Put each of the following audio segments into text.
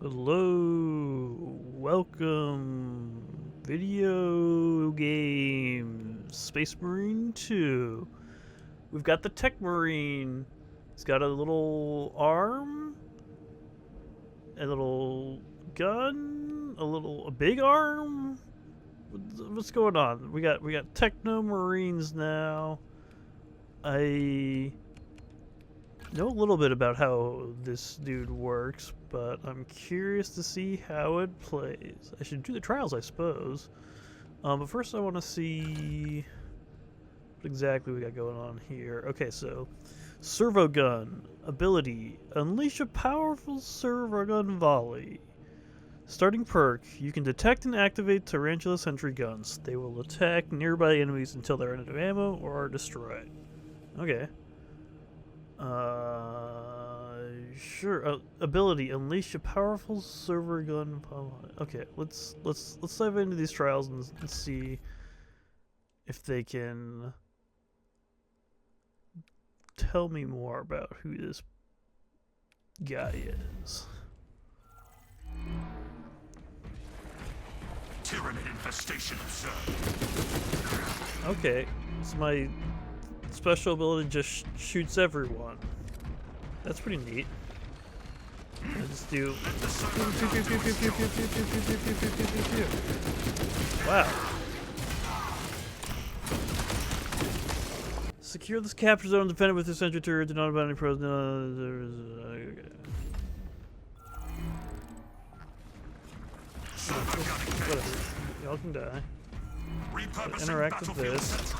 Hello, welcome, video games, Space Marine 2. We've got the Techmarine. It's got a little arm, a little gun, a big arm. What's going on? We got Technomarines now. I know a little bit about how this dude works, but I'm curious to see how it plays. I should do the trials, I suppose. But first I want to see what exactly we got going on here. Okay, so servo gun ability: unleash a powerful servo gun volley. Starting perk: you can detect and activate tarantula sentry guns. They will attack nearby enemies until they're out of ammo or are destroyed. Okay. Sure. Ability: unleash a powerful server gun. Okay, let's dive into these trials and see if they can tell me more about who this guy is. Tyrannid infestation observed. Okay, so my special ability just shoots everyone. That's pretty neat. I just do. Wow. Secure this capture zone, defend it with your sentry turret, do not abandon any pros. Okay. Whatever. Y'all can die. Interact with this.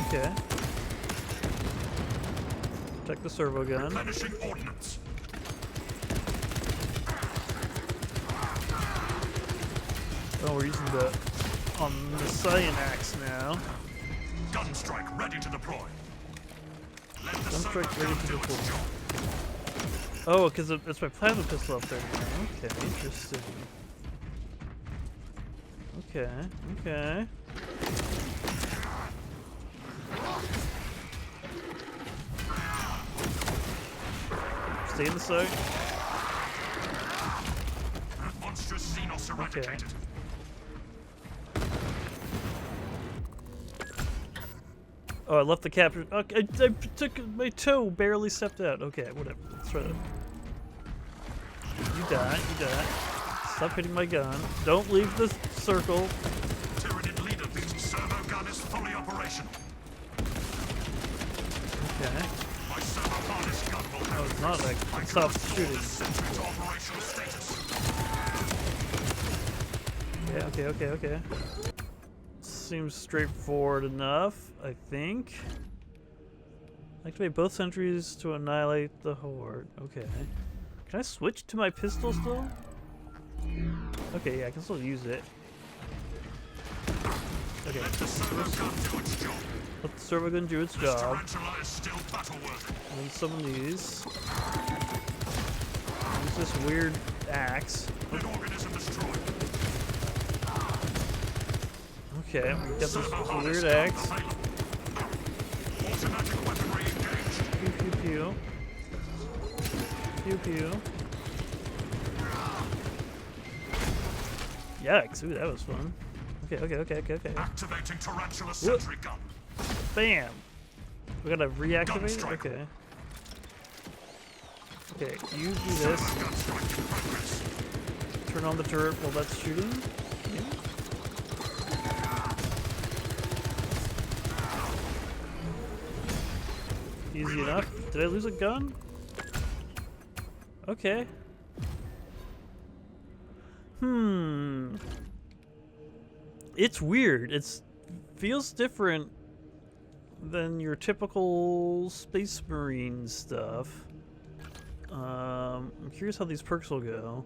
Okay. Check the servo gun. Replenishing ordnance. Oh, we're using the Omnisian Axe now. Gun strike ready to deploy. Let the Gun strike ready to deploy. job. Oh, because it's my plasma pistol up there now. Okay, interesting. Okay. Stay in the sight. Monstrous Xenos eradicated. Oh, I left the capture. Okay, I took my toe, barely stepped out. Okay, whatever. Let's try that. You die. Stop hitting my gun. Don't leave the circle. Tyrannid leader thinks servo gun is fully operational. Okay. My servo harness gun will Oh, it's not like it stops shooting. sentry to operational status. Okay. Seems straightforward enough, I think. Activate both sentries to annihilate the horde. Okay. Can I switch to my pistol still? Okay, yeah, I can still use it. Okay. Let the servo gun do its job. Let the servo gun do its This job. tarantula is still battle-worthy. And then some of these. Use this weird axe. An organism destroyed. Okay, we got this Servo harness weird gun axe. available. Automatic weaponry engaged. Pew. Yikes, ooh, that was fun. Okay. Activating tarantula sentry gun. Bam! We gotta reactivate it? Okay. Okay, you do this. Servo gun strike in progress. Turn on the turret while that's shooting. Easy enough. Did I lose a gun? Okay. It's weird. It feels different than your typical Space Marine stuff. I'm curious how these perks will go.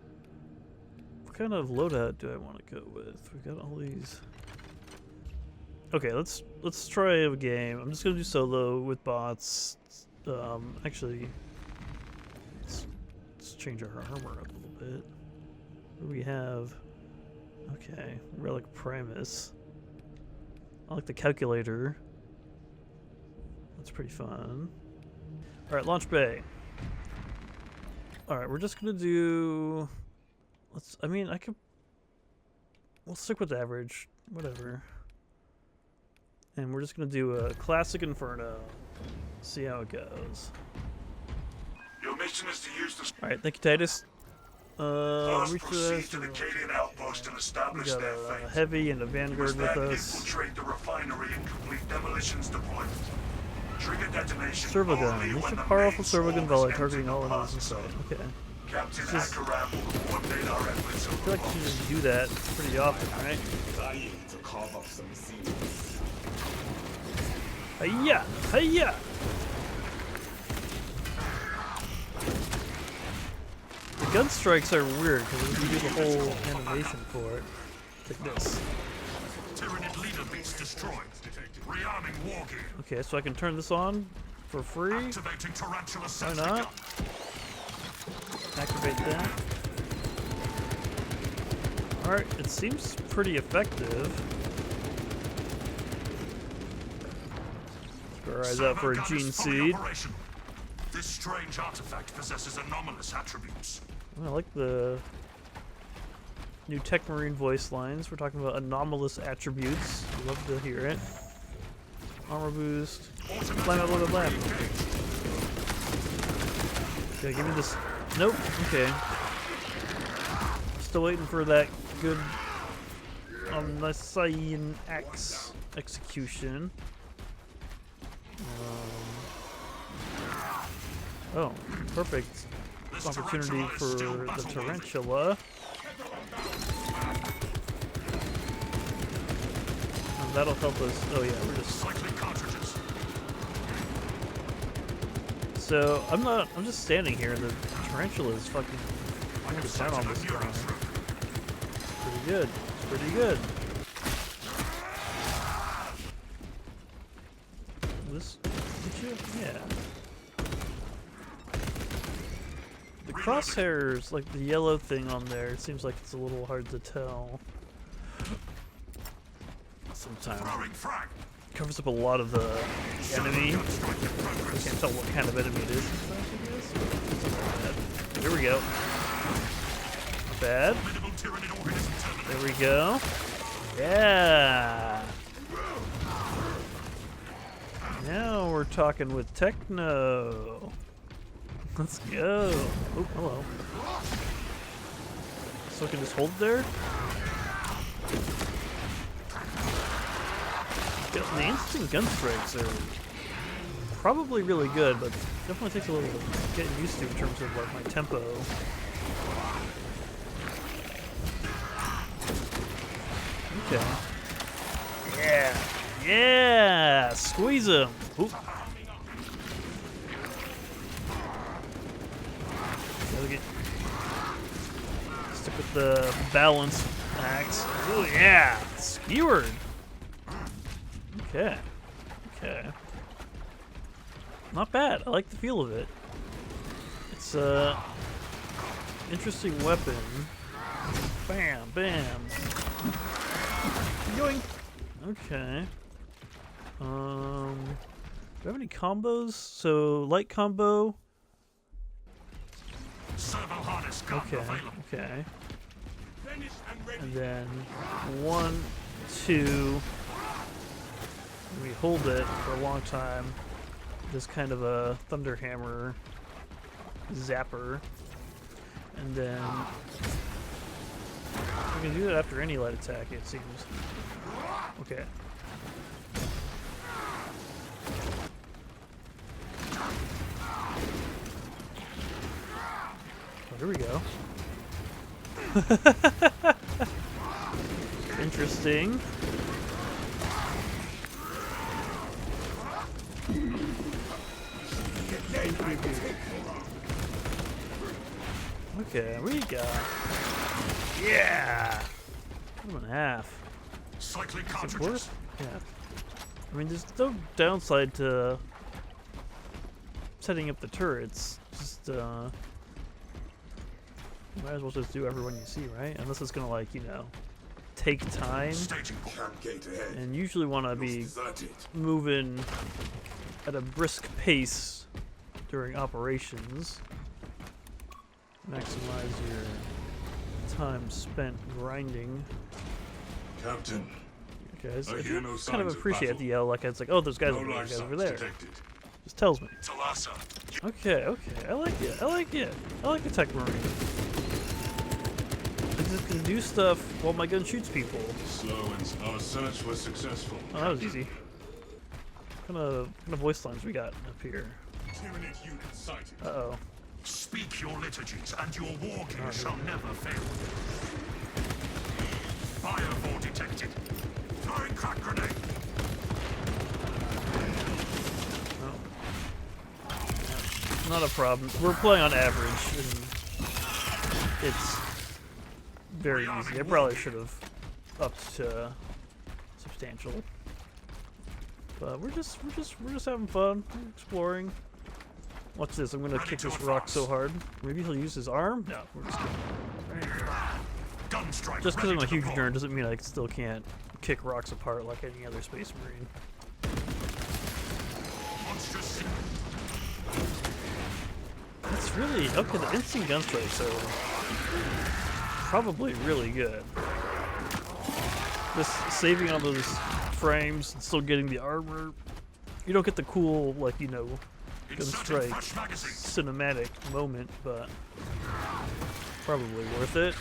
What kind of loadout do I want to go with? We've got all these. Okay, let's try a game. I'm just gonna do solo with bots. Actually, let's change our armor up a little bit. What do we have? Okay, Relic Primus. I like the calculator. That's pretty fun. Alright, launch bay. Alright, we're just gonna do... I mean, I could... We'll stick with average. Whatever. And we're just gonna do a classic Inferno. See how it goes. Your mission is to use the Alright, thank you, Titus. First, proceed to the Cadian outpost and We establish got their a fate. heavy and a You vanguard must with then us. infiltrate the refinery and complete demolitions deployment. Trigger detonation Servo only gun. when Use a the powerful main servo gun swarm volley is targeting entering all the enemies plaza inside. zone. Okay. Captain Just- Akaram will coordinate our efforts I feel like you just do that pretty often, right? Dying to carve up some scenes. Hiya! Hiya! The gun strikes are weird because you do the whole animation for it. Like this. Tyranid leader beats destroyed. Rearming war gear. Okay, so I can turn this on for free. Activating tarantula Why sentry not? gun. Activate that. Alright, it seems pretty effective. Keep our eyes out for a Servo gun gene is fully seed. operational. This strange artifact possesses anomalous attributes. I like the new Techmarine voice lines. We're talking about anomalous attributes. Love to hear it. Armor boost. Climb up, blah, blah, blah. Okay, give me this. Nope. Okay. Still waiting for that good Omnisian Axe execution. Oh, perfect opportunity for the tarantula. And that'll help us. Oh yeah, we're just. Cycling cartridges. So I'm just standing here, and the tarantula is fucking going to town on this guy. Pretty good. It's pretty good. This did you? Yeah. The crosshairs, like the yellow thing on there, it seems like it's a little hard to tell. Sometimes Throwing frag. it covers up a lot of the enemy. Gun strike in I progress. can't tell what kind of enemy it is sometimes, I guess. Something like that. Here we go. Not bad. Formidable Tyranid organism terminated. There we go. Yeah. Now we're talking with Techno. Let's go. Oh, hello. So I can just hold there? The instant gun strikes are probably really good, but definitely takes a little getting used to in terms of like my tempo. Okay. Yeah. Yeah. Squeeze him. Oop. Gotta get stick with the balance axe. Oh yeah. Skewered. Okay. Okay. Not bad. I like the feel of it. It's a interesting weapon. Bam, bam. Yoink. Okay. Do I have any combos? So light combo. Servo harness gun Okay. available. Okay. Finished and ready. And then 1, 2. We hold it for a long time. This kind of a thunderhammer zapper. And then we can do that after any light attack, it seems. Okay. Oh, here we go. Interesting. Okay, we got. Yeah! 1.5. Cycling Is it cartridges. worth? Yeah. I mean, there's no downside to setting up the turrets. Just, might as well just do everyone you see, right? Unless it's gonna, like, you know, take time. Staging point. Camp gate ahead. And usually want to Looks be deserted. moving at a brisk pace during operations. maximize your time spent grinding. Captain, Guys, I I hear do no kind of signs of appreciate battle. the yell. Like it's like, oh, those guys no over there, life guys over signs there. detected. Just tells me. Talassa. Okay, okay, I like it. I like it. I like the Techmarine. I just can do stuff while my gun shoots people. Slow and our search was successful. Oh, that was easy. What kind of voice lines we got up here? Tyranid unit sighted. Uh-oh. Speak your liturgies, and your war king shall never fail. Fireball detected. Throwing crack grenade. Not a problem. We're playing on average, and it's very easy. I probably should have upped to substantial, but we're just having fun, we're exploring. Watch this! I'm gonna kick this rock so hard. Maybe he'll use his arm. No, we're just kidding. Gun strike. Just because I'm a ready to huge deploy. nerd doesn't mean I still can't kick rocks apart like any other Space Marine. Monstrous. It's really okay. The instant gun strikes are probably really good. Just saving all those frames and still getting the armor. You don't get the cool, like, you know, gun Inserting strike fresh magazine. cinematic moment, but probably worth it.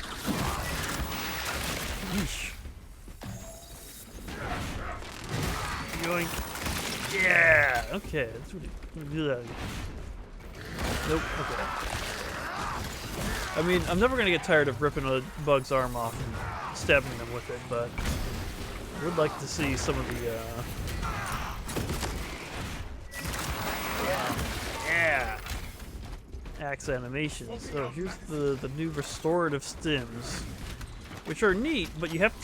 Yeesh. Yoink. Yeah. Okay. That's really good. Nope. Okay. I mean, I'm never gonna get tired of ripping a bug's arm off and stabbing them with it, but I would like to see some of the yeah, axe animations. So here's the new restorative stims, which are neat, but you can't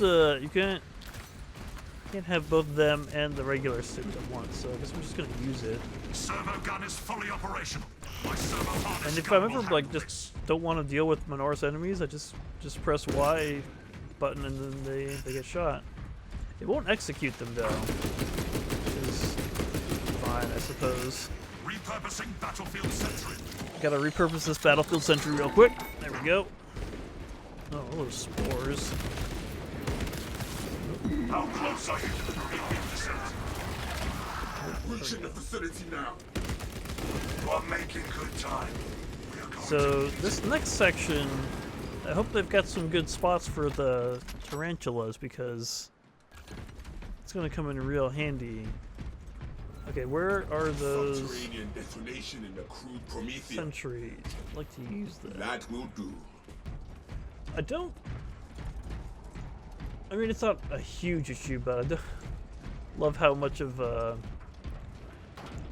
have both them and the regular stims at once. So I guess we're just gonna use it. Servo gun is fully operational. My servo harness And if gun I'm will ever like handle just don't want to deal with Minoris enemies, I just press Y button and then they get shot. It won't execute them though, which is fine, I suppose. this. Repurposing battlefield sentry. Gotta repurpose this battlefield sentry real quick. There we go. Oh, those spores. How close are you to the Marine facility? Reaching the facility now. You are making good time. We are going So this next section, I hope they've got some good spots for the tarantulas because it's gonna come in real handy. Okay, where are those Subterranean detonation in the crude Prometheus. sentries? I'd like to use that. That will do. I mean, it's not a huge issue, but I do love how much of the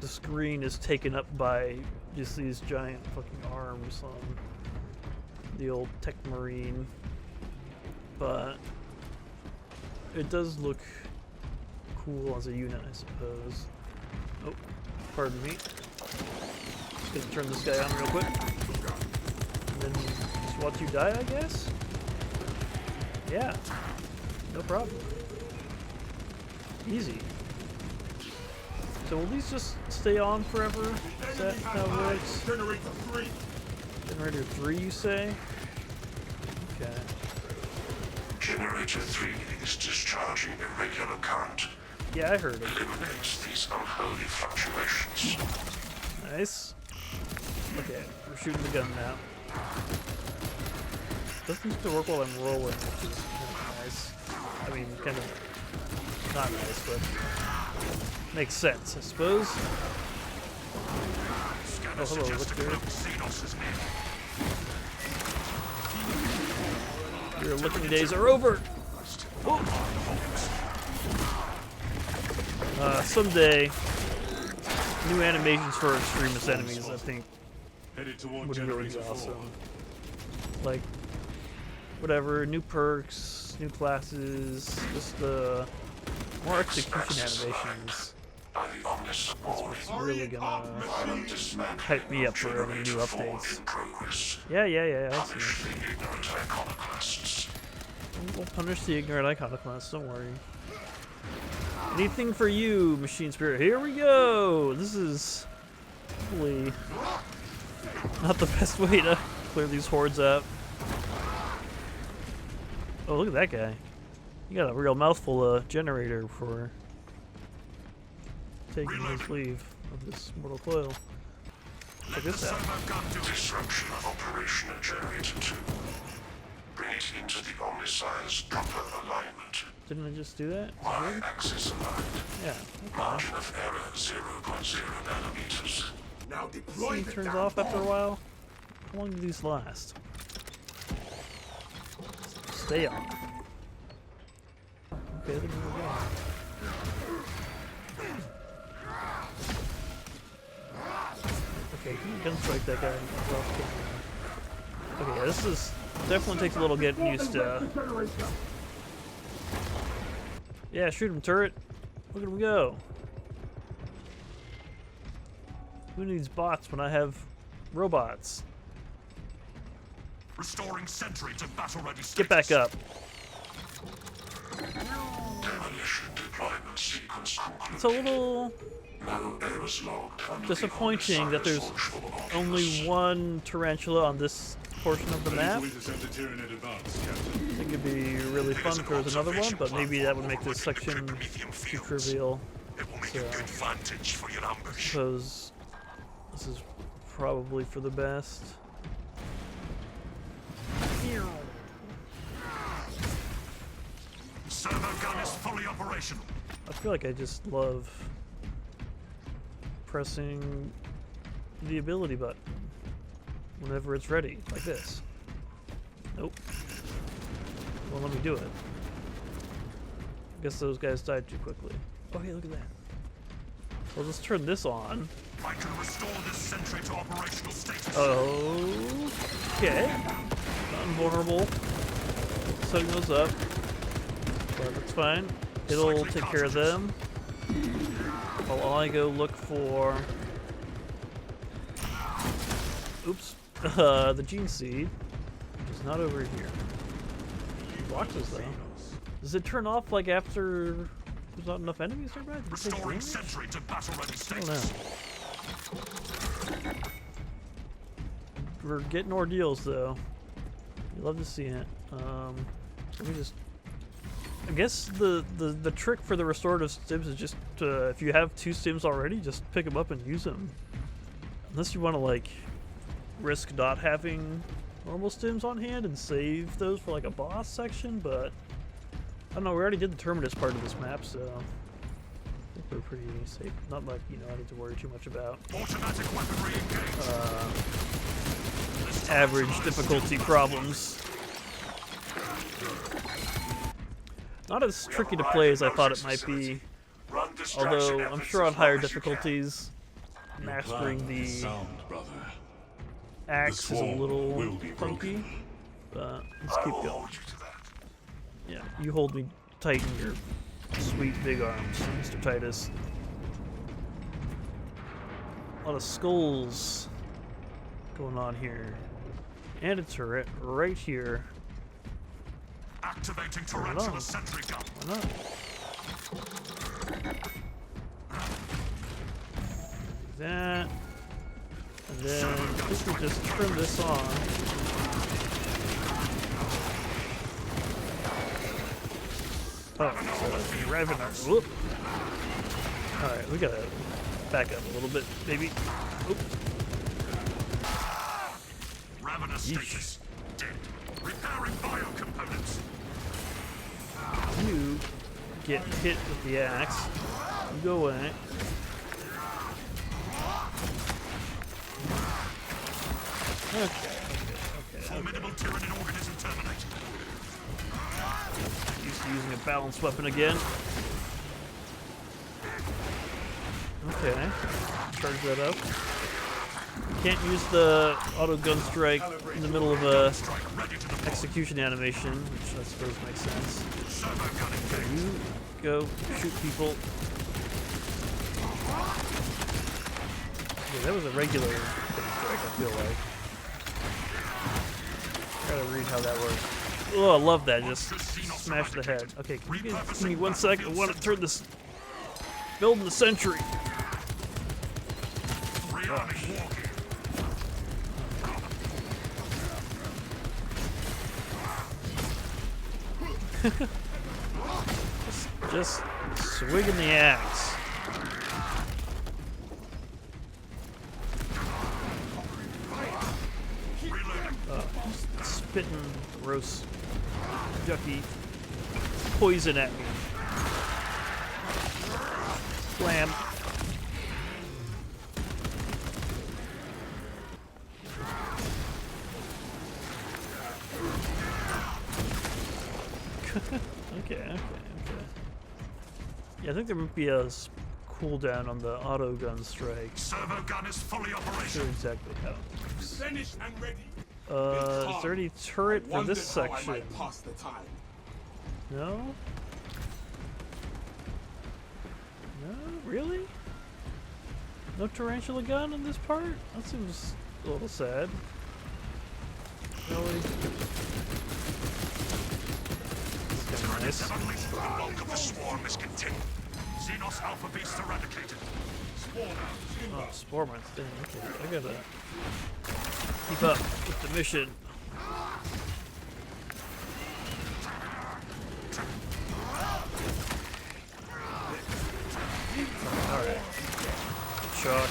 screen is taken up by just these giant fucking arms on the old Techmarine. But it does look cool as a unit, I suppose. Oh, pardon me. Just gonna turn this guy on real quick. And then just watch you die, I guess? Yeah. No problem. Easy. So will these just stay on forever? Is that how it works? Generator 3. Generator 3, you say? Okay. Generator 3 is discharging irregular current. Yeah, I heard it. Eliminates these unholy fluctuations. Nice. Okay, we're shooting the gun now. Doesn't have to work while I'm rolling, which is kind of nice. I mean, kind of not nice, but makes sense, I suppose. Oh, hello, look there. Your licking days are over. Someday, new animations for extremist enemies, I think, Headed toward would really be generator 4. awesome. Like, whatever, new perks, new classes, just more execution animations. That's what's really gonna hype me up for any new updates. Yeah, I see. We'll punish the ignorant iconoclasts, don't worry. Anything for you, Machine Spirit. Here we go! This is probably not the best way to clear these hordes up. Oh, look at that guy. He got a real mouthful of generator for taking his leave of this mortal coil. Check this out. Disruption of operation at generator 2. Bring it into the Omnisian's proper alignment. Didn't I just do that? Y-axis aligned. Yeah. Margin of error 0.0 nanometers. Now deploy He the turns damn off after a bomb. while. How long do these last? Stay on. Okay, there we go. Okay, can you gunstrike that guy off camera? Okay, yeah, this is definitely takes a little getting used to. Yeah, shoot him, turret. Look at him go. Who needs bots when I have robots? Restoring sentry to battle-ready status. Get back up. Demolition deployment sequence concluded. It's a little No errors logged under disappointing the that there's Omnisian's only functional one tarantula on this portion of the map. Ready to intercept the Tyranid in advance, I Captain. think it'd be really fun if there was another one, but maybe that would make this section too trivial. It will make So, a good vantage for your I ambush. suppose this is probably for the best. Servo gun is fully operational. I feel like I just love pressing the ability button whenever it's ready, like this. Nope. Well, let me do it. I guess those guys died too quickly. Oh, hey, look at that. Well, let's turn this on. I can restore this sentry to operational status. Okay. Not invulnerable. Setting those up. But that's fine. It'll take care of them. While I go look for... Oops. The gene seed. Which is not over here. Boxes, though. Does it turn off, like, after there's not enough enemies nearby? Does it take Restoring damage? sentry to battle-ready I don't know. status. We're getting ordeals, though. You love to see it. Let me just... I guess the trick for the restorative stims is just if you have 2 stims already, just pick them up and use them. Unless you want to, like, risk not having normal stims on hand and save those for, like, a boss section, but... I don't know, we already did the Terminus part of this map, so... I think we're pretty safe. Not like, you know, I need to worry too much about Automatic weaponry engaged. average difficulty problems. Not as tricky to play as I thought it might be, Run distraction although I'm efforts sure on as higher long as you can. difficulties, mastering the Sound, brother. axe is a swarm little will be funky, broken. but let's I keep will going. hold you to that. Yeah, you hold me tight in your sweet big arms, Mr. Titus. A lot of skulls going on here. And a turret right here. Activating Turn it on. tarantula sentry gun. Why not? Do that. And then I think we just trim this on. Oh, it's revving up. Whoop. Alright, we gotta back up a little bit, maybe. Oop. Ravenous Yeesh. status. Dead. Repairing biocomponents. You get hit with the axe. You go away. Okay. Formidable Tyranid organism terminated. Used to using a balanced weapon again. Okay. Charge that up. Can't use the auto gun strike in the middle of a Strike ready to deploy. execution animation, which I suppose makes sense. Servo gun engaged. You go shoot people. Yeah, that was a regular gun strike, I feel like. Gotta read how that works. Oh, I love that. Just smash the head. Okay, can you guys give me 1 second? I want to turn this. Building the sentry. Rearming war gear. just swinging the axe. Spitting gross, yucky poison at me. Slam. Okay. Yeah, I think there might be a cooldown on the auto gun strike. Servo gun is fully Not operational. sure exactly how it works. Finished and ready. Is there any turret for this Wondered how I section? might pass the time. No? No? Really? No tarantula gun in this part? That seems a little sad. Really? That's kind of nice. Unleashed the bulk of the swarm is continued. Xenos Alpha beasts eradicated. Oh, spore mines. Dang, okay. I gotta keep up with the mission. Alright. Shock.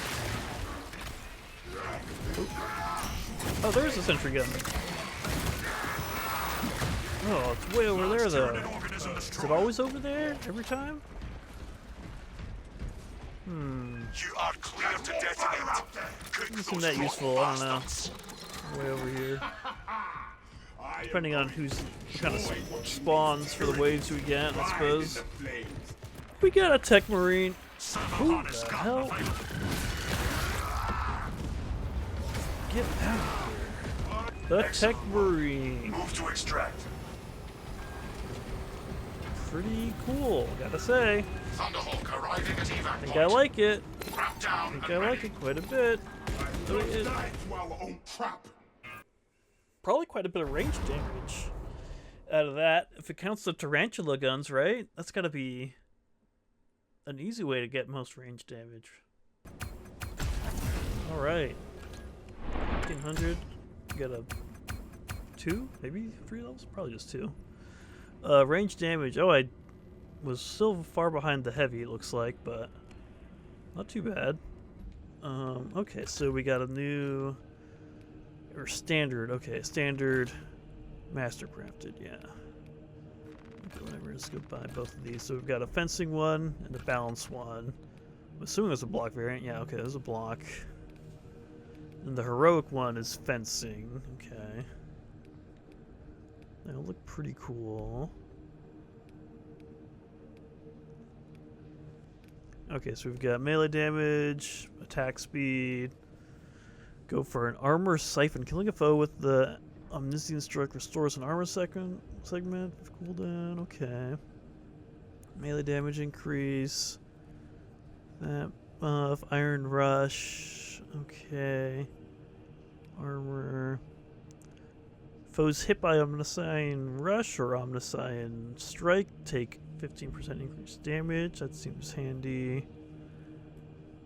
Oh, there's a sentry gun. Oh, it's way over there though. Is it always over there? Every time? You are clear to detonate. Isn't that useful? I don't know. Way over here. Depending on who's kind of spawns for the waves we get, I suppose. We got a Techmarine. Who the hell? Get out of here. The Techmarine. Move to extract. Pretty cool, gotta say. Thunderhawk arriving at evac I think I like it. Crack I down. think I like it quite a bit. Probably quite a bit of range damage out of that. If it counts the tarantula guns, right? That's gotta be an easy way to get most range damage. Alright. 1500. Got a 2? Maybe 3 levels? Probably just 2. Range damage. Oh, I was still far behind the heavy, it looks like, but not too bad. Okay, so we got a new... Or standard. Okay, standard master crafted, yeah. Okay, whatever, let's go buy both of these. So we've got a fencing one and a balance one. I'm assuming there's a block variant. Yeah, okay, there's a block. And the heroic one is fencing. Okay. That'll look pretty cool. Okay, so we've got melee damage, attack speed. Go for an armor siphon. Killing a foe with the Omnisian Strike restores an armor segment with cooldown. Okay. Melee damage increase. That buff. Iron Rush. Okay. Armor. Foes hit by Omnisian Rush or Omnisian Strike take 15% increased damage. That seems handy.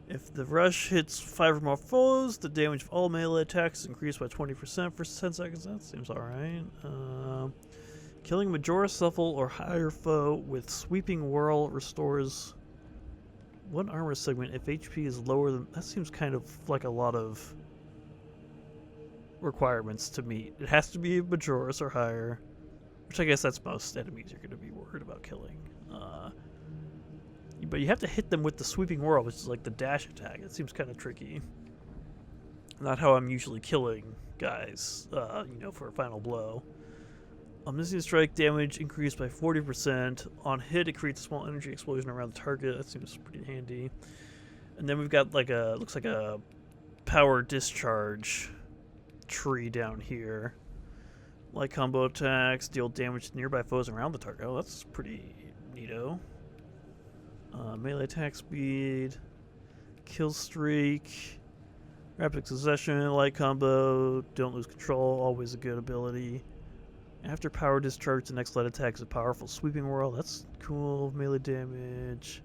If the rush hits 5 or more foes, the damage of all melee attacks is increased by 20% for 10 seconds. That seems alright. Killing Majora's level or higher foe with Sweeping Whirl restores one armor segment if HP is lower than... That seems kind of like a lot of requirements to meet. It has to be Majora's or higher, which I guess that's most enemies you're going to be worried about killing. But you have to hit them with the Sweeping Whirl, which is like the dash attack. It seems kind of tricky. Not how I'm usually killing guys, you know, for a final blow. Omnisian Strike damage increased by 40%. On hit, it creates a small energy explosion around the target. That seems pretty handy. And then we've got like a, looks like a power discharge tree down here. Light combo attacks, deal damage to nearby foes around the target. Oh, that's pretty neato. Melee attack speed, kill streak, rapid succession, light combo, don't lose control, always a good ability. After power discharge, the next light attack is a powerful sweeping whirl. That's cool. Melee damage.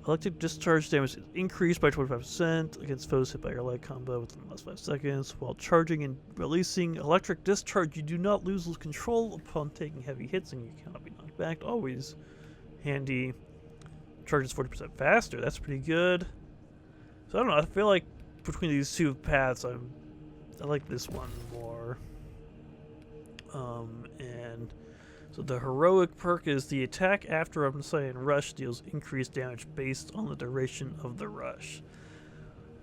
Electric discharge damage is increased by 25% against foes hit by your light combo within the last 5 seconds. While charging and releasing electric discharge, you do not lose control upon taking heavy hits, and you cannot be knocked back. Always handy. Charges 40% faster. That's pretty good. So I don't know. I feel like between these two paths, I like this one more. And so the heroic perk is the attack after Omnisian Rush deals increased damage based on the duration of the rush.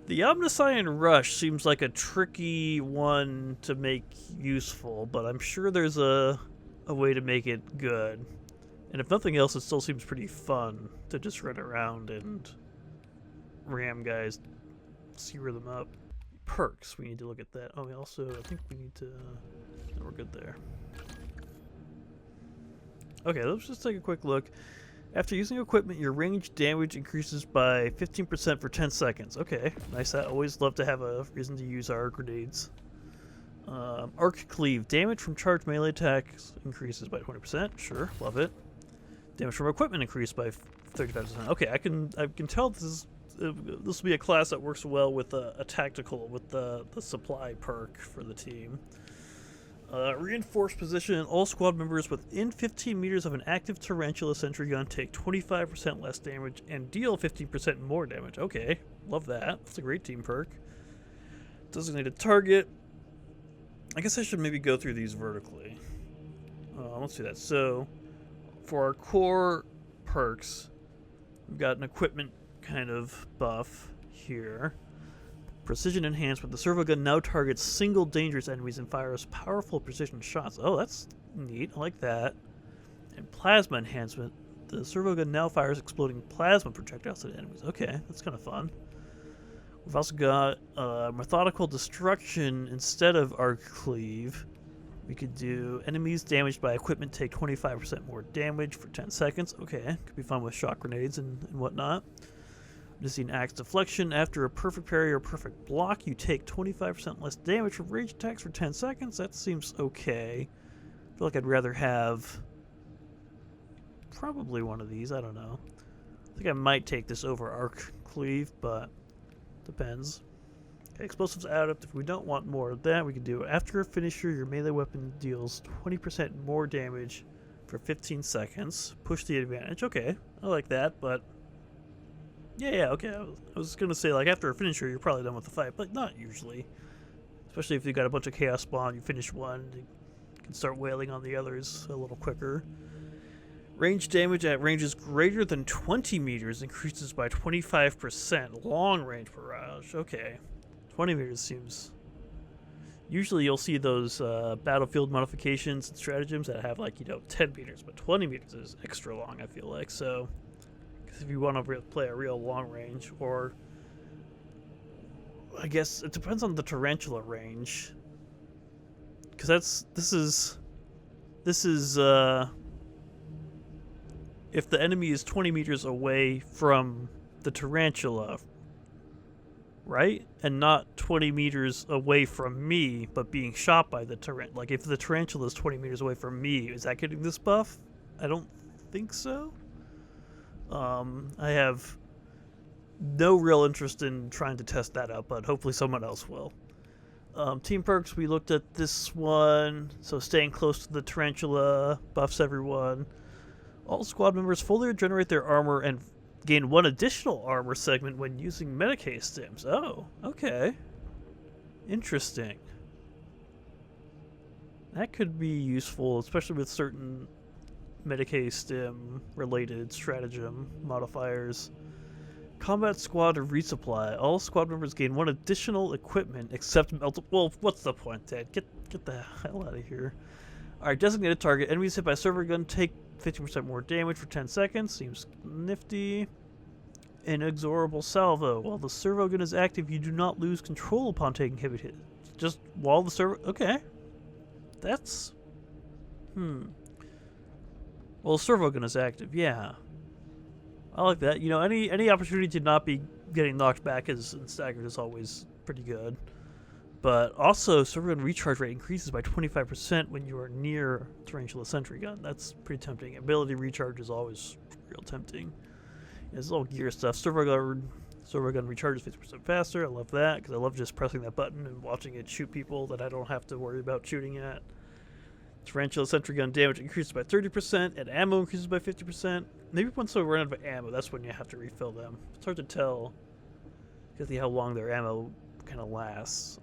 The Omnisian Rush seems like a tricky one to make useful, but I'm sure there's a way to make it good. And if nothing else, it still seems pretty fun to just run around and ram guys, sear them up. Perks, we need to look at that. Oh, we also, I think we need to, no, we're good there. Okay, let's just take a quick look. After using equipment, your range damage increases by 15% for 10 seconds. Okay, nice. I always love to have a reason to use our grenades. Arc Cleave. Damage from charged melee attacks increases by 20%. Sure, love it. Damage from equipment increased by 35%. Okay, I can tell this will be a class that works well with a tactical, with the supply perk for the team. Reinforced position. All squad members within 15 meters of an active tarantula sentry gun take 25% less damage and deal 15% more damage. Okay, love that. That's a great team perk. Designated target. I guess I should maybe go through these vertically. Let's do that. So, for our core perks, we've got an equipment kind of buff here. Precision enhancement. The servo gun now targets single dangerous enemies and fires powerful precision shots. Oh, that's neat. I like that. And plasma enhancement. The servo gun now fires exploding plasma projectiles at enemies. Okay, that's kind of fun. We've also got methodical destruction instead of arc cleave. We could do enemies damaged by equipment take 25% more damage for 10 seconds. Okay, could be fun with shock grenades and whatnot. Untitled Axe deflection. After a perfect parry or perfect block, you take 25% less damage from range attacks for 10 seconds. That seems okay. I feel like I'd rather have probably one of these. I don't know. I think I might take this over Arc Cleave, but depends. Okay, explosives out. If we don't want more of that, we can do after a finisher, your melee weapon deals 20% more damage for 15 seconds. Push the advantage. Okay, I like that, but yeah, okay. I was going to say, like, after a finisher, you're probably done with the fight, but not usually. Especially if you got a bunch of chaos spawn, you finish one, you can start wailing on the others a little quicker. Range damage at ranges greater than 20 meters increases by 25%. Long range barrage. Okay. 20 meters seems... Usually you'll see those battlefield modifications and stratagems that have, like, 10 meters, but 20 meters is extra long, I feel like, so... if you want to play a real long range, or I guess it depends on the tarantula range, because this is if the enemy is 20 meters away from the tarantula, right, and not 20 meters away from me, but being shot by the tarantula. Like if the tarantula is 20 meters away from me, is that getting this buff? I don't think so. I have no real interest in trying to test that out, but hopefully someone else will. Team perks, we looked at this one. So staying close to the tarantula buffs everyone. All squad members fully regenerate their armor and gain one additional armor segment when using Medicae stims. Oh, okay. Interesting. That could be useful, especially with certain Medicae stim related stratagem modifiers. Combat squad resupply. All squad members gain one additional equipment except well, what's the point, Dad? Get the hell out of here. Alright, designated target. Enemies hit by a servo gun take 50% more damage for 10 seconds. Seems nifty. Inexorable salvo. While the servo gun is active, you do not lose control upon taking heavy hits. Just while the servo... Okay. That's... Well, the servo gun is active, yeah. I like that. Any opportunity to not be getting knocked back and staggered is always pretty good. But also, servo gun recharge rate increases by 25% when you are near Tarantula Sentry Gun. That's pretty tempting. Ability recharge is always real tempting. It's all gear stuff. Servo gun recharges 50% faster. I love that because I love just pressing that button and watching it shoot people that I don't have to worry about shooting at. Tarantula sentry gun damage increases by 30% and ammo increases by 50%. Maybe once they run out of ammo, that's when you have to refill them. It's hard to tell because how long their ammo kind of lasts.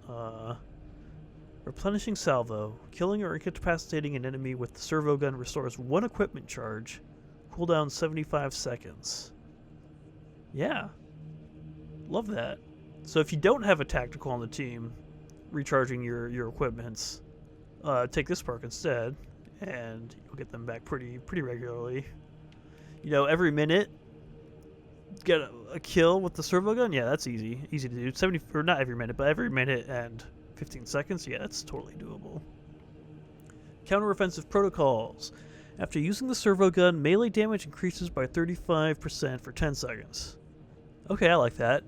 Replenishing salvo. Killing or incapacitating an enemy with the servo gun restores 1 equipment charge. Cooldown 75 seconds. Yeah. Love that. So if you don't have a tactical on the team, recharging your equipments, take this perk instead, and you'll get them back pretty regularly. You know, every minute, get a kill with the servo gun. Yeah, that's easy to do. 70 or not every minute, but every minute and 15 seconds. Yeah, that's totally doable. Counter-offensive protocols. After using the servo gun, melee damage increases by 35% for 10 seconds. Okay, I like that.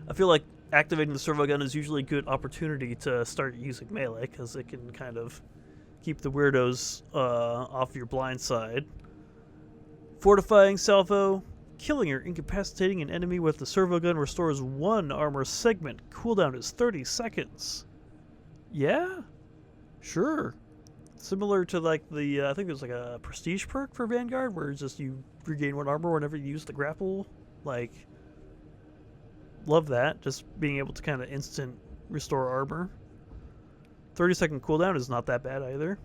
I feel like activating the servo gun is usually a good opportunity to start using melee because it can kind of keep the weirdos off your blind side. Fortifying salvo. Killing or incapacitating an enemy with the servo gun restores 1 armor segment. Cooldown is 30 seconds. Yeah? Sure. Similar to like the, I think there's like a prestige perk for Vanguard where it's just you regain 1 armor whenever you use the grapple. Like, love that. Just being able to kind of instant restore armor. 30-second cooldown is not that bad either.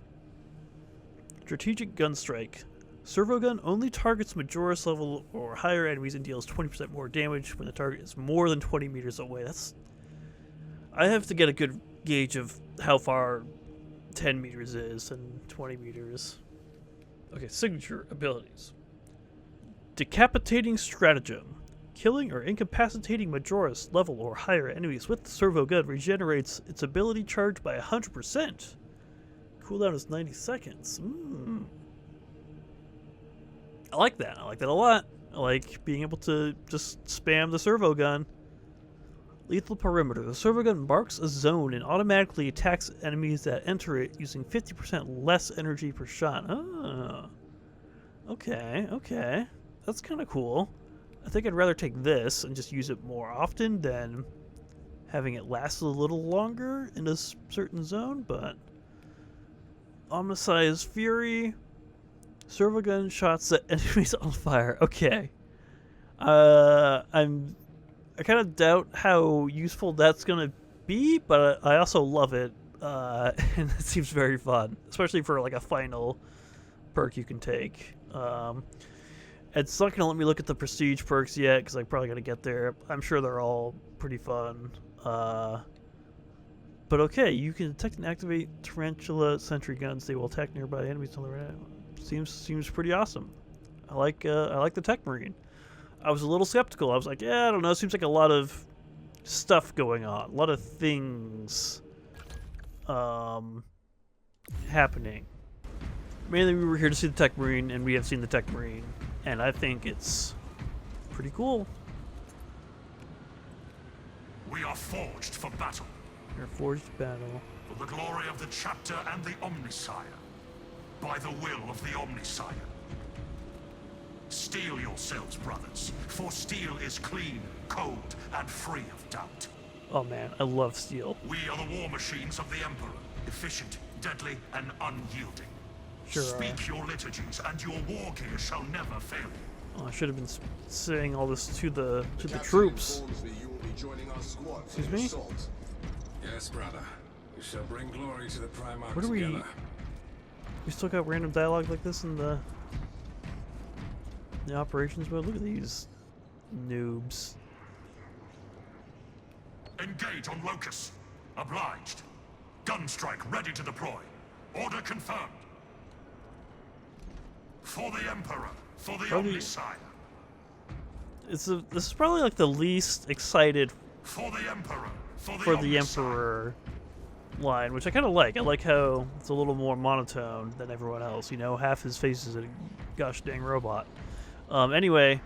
Strategic gun strike. Servo gun only targets Majoris level or higher enemies and deals 20% more damage when the target is more than 20 meters away. I have to get a good gauge of how far 10 meters is and 20 meters. Okay, signature abilities. Decapitating stratagem. Killing or incapacitating Majoris level or higher enemies with the servo gun regenerates its ability charge by 100%. Cooldown is 90 seconds. I like that. I like that a lot. I like being able to just spam the servo gun. Lethal perimeter. The servo gun marks a zone and automatically attacks enemies that enter it using 50% less energy per shot. Ah. Okay. That's kind of cool. I think I'd rather take this and just use it more often than having it last a little longer in a certain zone, but Omnisian Fury. Servo gun shots set enemies on fire. Okay. I kind of doubt how useful that's going to be, but I also love it. And it seems very fun, especially for like a final perk you can take. It's not going to let me look at the prestige perks yet because I'm probably going to get there. I'm sure they're all pretty fun. But okay, you can detect and activate tarantula sentry guns. They will attack nearby enemies on the right. Seems pretty awesome. I like the Techmarine. I was a little skeptical. I was like, yeah, I don't know. It seems like a lot of stuff going on, a lot of things happening. Mainly, we were here to see the Techmarine, and we have seen the Techmarine, and I think it's pretty cool. We are forged for battle. We're forged battle. For the glory of the chapter and the Omnisire. By the will of the Omnisire. Steel yourselves, brothers, for steel is clean, cold, and free of doubt. Oh man, I love steel. We are the war machines of the Emperor, efficient, deadly, and unyielding. Sure Speak your liturgies, and your war gear shall never fail you. Oh, I should have been saying all this to the troops. Excuse me? Yes, brother. You shall bring glory to the Primarch What are we? together. We still got random dialogue like this in the operations mode. Look at these noobs. Engage on Locus. Obliged. Gunstrike ready to deploy. Order confirmed. For the Emperor. For the Omnisire. This is probably like the least excited For the Emperor. for the Emperor line, which I kind of like. I like how it's a little more monotone than everyone else. You know, half his face is a gosh dang robot. Anyway,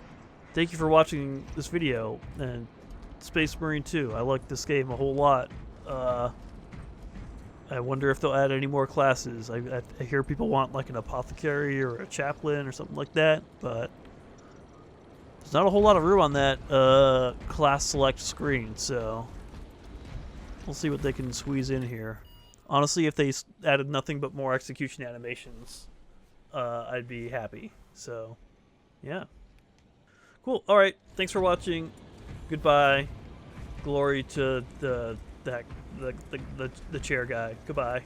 thank you for watching this video, and Space Marine 2. I like this game a whole lot. I wonder if they'll add any more classes. I hear people want like an apothecary or a chaplain or something like that, but There's not a whole lot of room on that class select screen, so we'll see what they can squeeze in here. Honestly, if they added nothing but more execution animations, I'd be happy. So, yeah. Cool. All right. Thanks for watching. Goodbye. Glory to the chair guy. Goodbye.